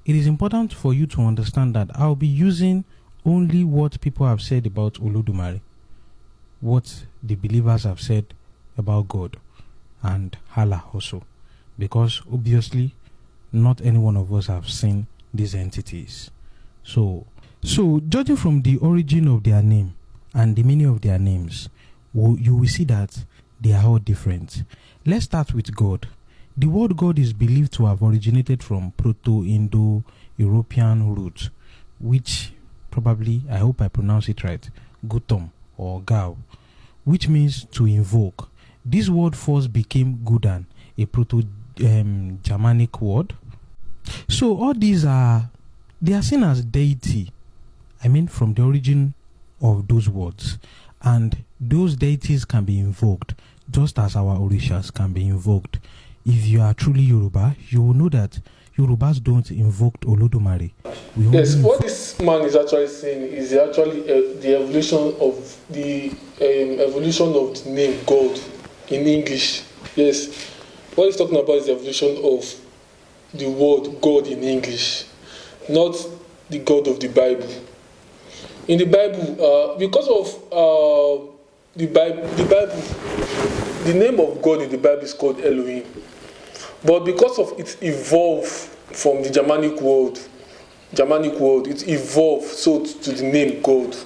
it is important for you to understand that I'll be using only what people have said about Olodumare, what the believers have said about God and Allah also, because obviously not any one of us have seen these entities. So judging from the origin of their name and the meaning of their names, you will see that they are all different. Let's start with God. The word God is believed to have originated from Proto-Indo-European root, which probably, I hope I pronounce it right, Gutom or Gao, which means to invoke. This word first became Gudan, a Proto-Germanic word. So all these they are seen as deity, from the origin of those words. And those deities can be invoked, just as our Orishas can be invoked. If you are truly Yoruba, you will know that Yorubas don't invoke Olodumare. Yes, what this man is actually saying is actually the evolution of the name God in English. Yes, what he's talking about is the evolution of the word God in English, not the God of the Bible. In the Bible, because of the Bible, the name of God in the Bible is called Elohim. But because of it evolved from the Germanic word, it evolved to the name God.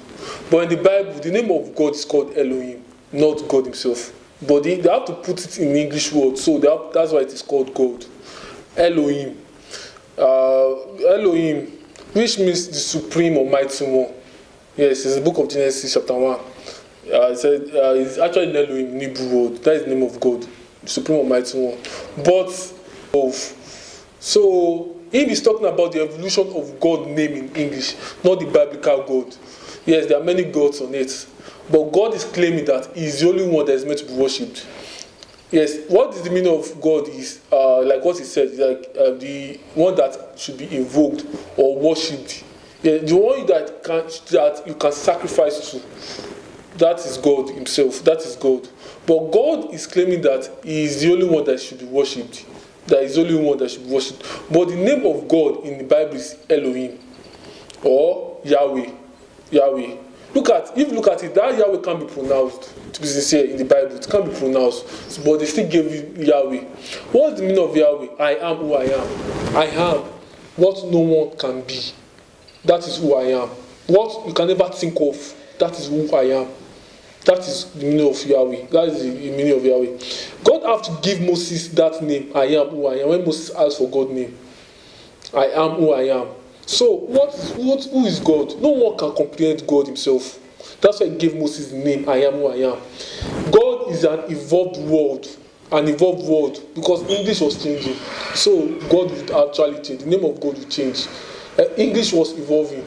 But in the Bible, the name of God is called Elohim, not God himself. But they have to put it in English word, so that's why it is called God. Elohim. Elohim, which means the supreme or mighty one. Yes, it's the book of Genesis chapter 1. It said it's actually Elohim in Hebrew word. That is the name of God, the supreme or mighty one. So him is talking about the evolution of God name in English, not the biblical God. Yes, there are many gods on it, but God is claiming that He is the only one that is meant to be worshipped. Yes, what is the meaning of God is like what he said, like the one that should be invoked or worshipped. Yeah, the one that you can sacrifice to. That is God himself. That is God. But God is claiming that He is the only one that should be worshipped. That is the only one that should be worshipped. But the name of God in the Bible is Elohim or Yahweh. Yahweh. If you look at it, that Yahweh can't be pronounced. To be sincere, in the Bible, it can't be pronounced. But they still gave you Yahweh. What's the meaning of Yahweh? I am who I am. I am what no one can be. That is who I am. What you can never think of, that is who I am. That is the meaning of Yahweh. That is the meaning of Yahweh. God have to give Moses that name, I am who I am. When Moses asked for God's name, I am who I am. So who is God? No one can comprehend God himself. That's why he gave Moses the name, I am who I am. God is an evolved world, because English was changing. So God would actually change. The name of God would change. English was evolving.